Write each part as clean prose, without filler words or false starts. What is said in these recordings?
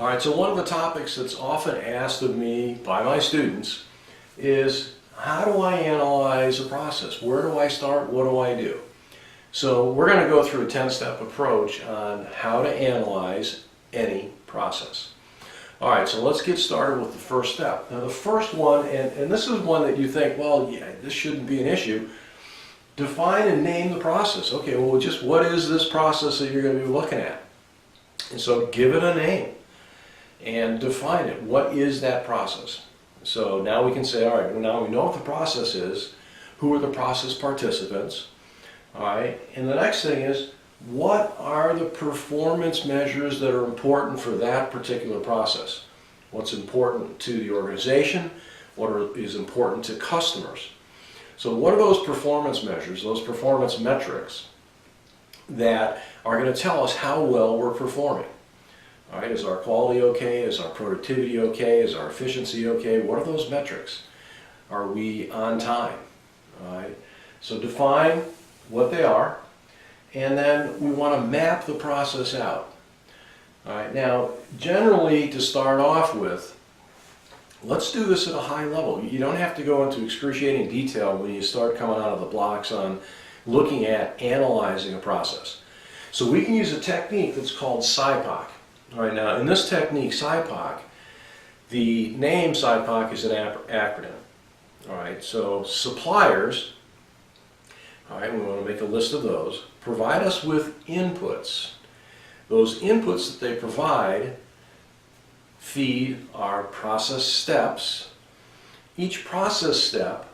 All right, so one of the topics that's often asked of me by my students is, how do I analyze a process? Where do I start? What do I do? So we're going to go through a 10-step approach on how to analyze any process. All right, so let's get started with the first step. Now the first one, and this is one that you think, well, yeah, this shouldn't be an issue. Define and name the process. Okay, well, just what is this process that you're going to be looking at? And so give it a name and define it. What is that process? So now we can say, all right, well, now we know what the process is. Who are the process participants? All right, and the next thing is, what are the performance measures that are important for that particular process? What's important to the organization? What is important to customers? So what are those performance measures, those performance metrics that are going to tell us how well we're performing? All right, is our quality okay? Is our productivity okay? Is our efficiency okay? What are those metrics? Are we on time? All right, so define what they are, and then we want to map the process out. All right, now generally to start off with, let's do this at a high level. You don't have to go into excruciating detail when you start coming out of the blocks on looking at analyzing a process. So we can use a technique that's called SIPOC. All right, now in this technique, SIPOC, the name SIPOC is an acronym. All right, so suppliers, all right, we want to make a list of those, provide us with inputs. Those inputs that they provide feed our process steps. Each process step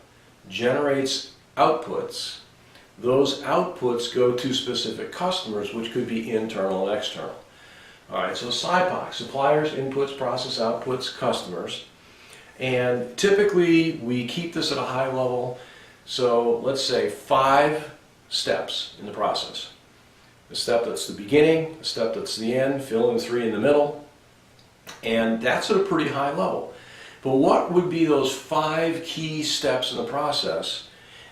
generates outputs. Those outputs go to specific customers, which could be internal and external. All right, so SIPOC, suppliers, inputs, process, outputs, customers. And typically we keep this at a high level. So let's say 5 steps in the process. The step that's the beginning, the step that's the end, fill in 3 in the middle. And that's at a pretty high level. But what would be those 5 key steps in the process?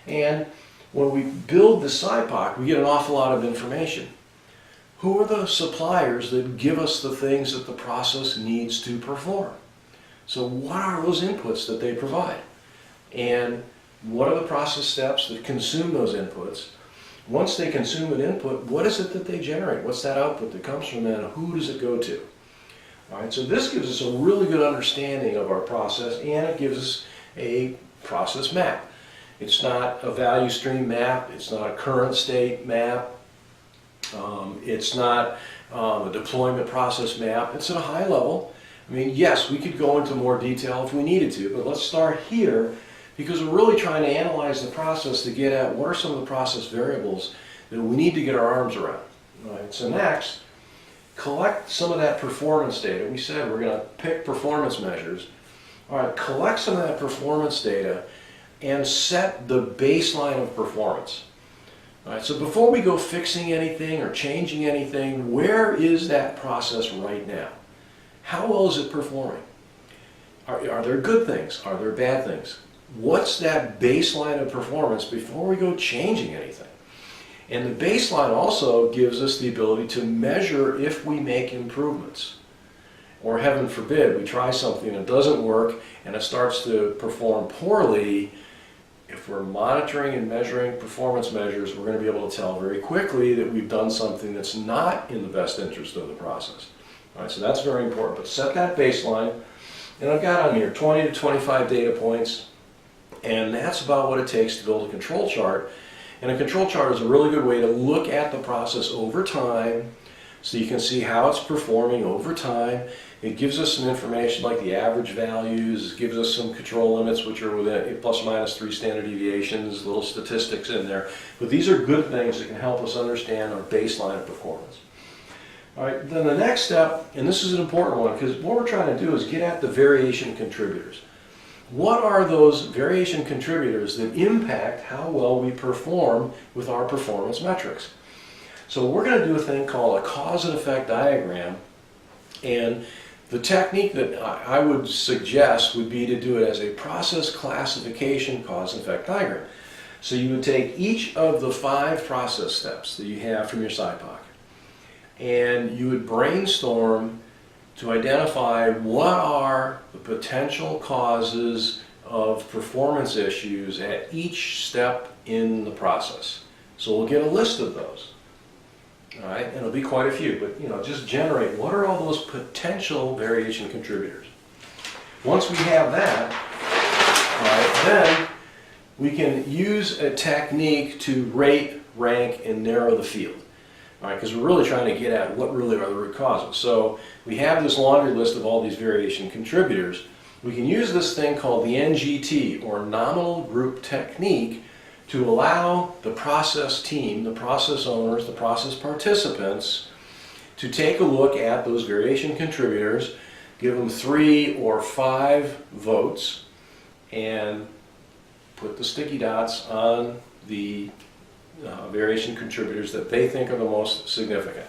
And when we build the SIPOC, we get an awful lot of information. Who are the suppliers that give us the things that the process needs to perform? So what are those inputs that they provide? And what are the process steps that consume those inputs? Once they consume an input, what is it that they generate? What's that output that comes from that, and who does it go to? All right, so this gives us a really good understanding of our process, and it gives us a process map. It's not a value stream map. It's not a current state map. It's not a deployment process map. It's at a high level. I mean, yes, we could go into more detail if we needed to, but let's start here because we're really trying to analyze the process to get at what are some of the process variables that we need to get our arms around. All right, so next, collect some of that performance data. We said we're going to pick performance measures. All right, collect some of that performance data and set the baseline of performance. All right, so before we go fixing anything or changing anything, where is that process right now? How well is it performing? Are there good things? Are there bad things? What's that baseline of performance before we go changing anything? And the baseline also gives us the ability to measure if we make improvements. Or heaven forbid, we try something and it doesn't work and it starts to perform poorly. If we're monitoring and measuring performance measures, we're going to be able to tell very quickly that we've done something that's not in the best interest of the process. All right, so that's very important. But set that baseline, and I've got on here 20 to 25 data points, and that's about what it takes to build a control chart. And a control chart is a really good way to look at the process over time, so you can see how it's performing over time. It gives us some information like the average values, it gives us some control limits which are within plus or minus 3 standard deviations, little statistics in there. But these are good things that can help us understand our baseline of performance. All right, then the next step, and this is an important one because what we're trying to do is get at the variation contributors. What are those variation contributors that impact how well we perform with our performance metrics? So we're going to do a thing called a cause and effect diagram, and the technique that I would suggest would be to do it as a process classification cause and effect diagram. So you would take each of the 5 process steps that you have from your SIPOC, and you would brainstorm to identify what are the potential causes of performance issues at each step in the process. So we'll get a list of those. All right, and it'll be quite a few, but just generate what are all those potential variation contributors. Once we have that, all right, then we can use a technique to rate, rank, and narrow the field. All right, because we're really trying to get at what really are the root causes. So we have this laundry list of all these variation contributors. We can use this thing called the NGT, or nominal group technique, to allow the process team, the process owners, the process participants, to take a look at those variation contributors, give them 3 or 5 votes, and put the sticky dots on the variation contributors that they think are the most significant.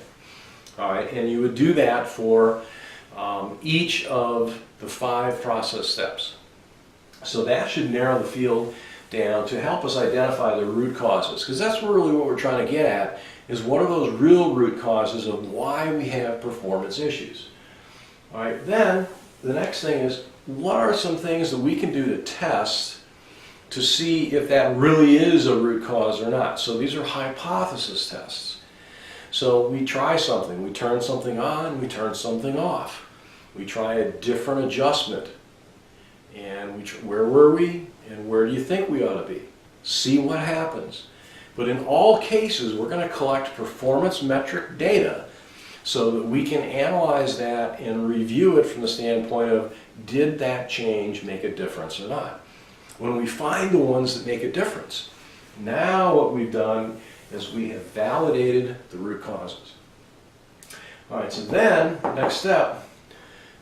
All right, and you would do that for each of the 5 process steps. So that should narrow the field down to help us identify the root causes, because that's really what we're trying to get at, is what are those real root causes of why we have performance issues. All right, then the next thing is, what are some things that we can do to test to see if that really is a root cause or not? So these are hypothesis tests. So we try something, we turn something on, we turn something off. We try a different adjustment, and where were we? And where do you think we ought to be? See what happens. But in all cases, we're going to collect performance metric data so that we can analyze that and review it from the standpoint of, did that change make a difference or not? When we find the ones that make a difference, now what we've done is we have validated the root causes. All right, so then, next step,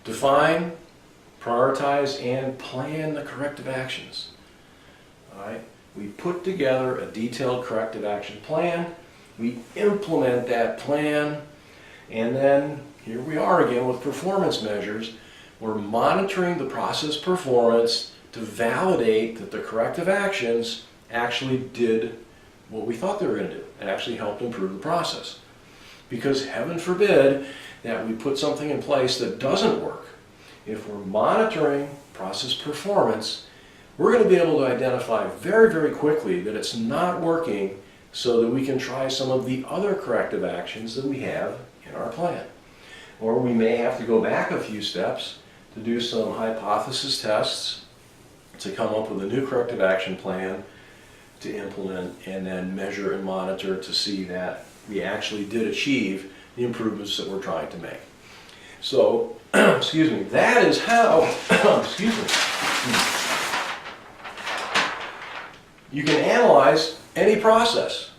define, prioritize, and plan the corrective actions. All right, we put together a detailed corrective action plan, we implement that plan, and then here we are again with performance measures. We're monitoring the process performance to validate that the corrective actions actually did what we thought they were going to do. It actually helped improve the process. Because heaven forbid that we put something in place that doesn't work. If we're monitoring process performance, we're going to be able to identify very, very quickly that it's not working, so that we can try some of the other corrective actions that we have in our plan. Or we may have to go back a few steps to do some hypothesis tests to come up with a new corrective action plan to implement, and then measure and monitor to see that we actually did achieve the improvements that we're trying to make. So, excuse me, that is how, excuse me, you can analyze any process.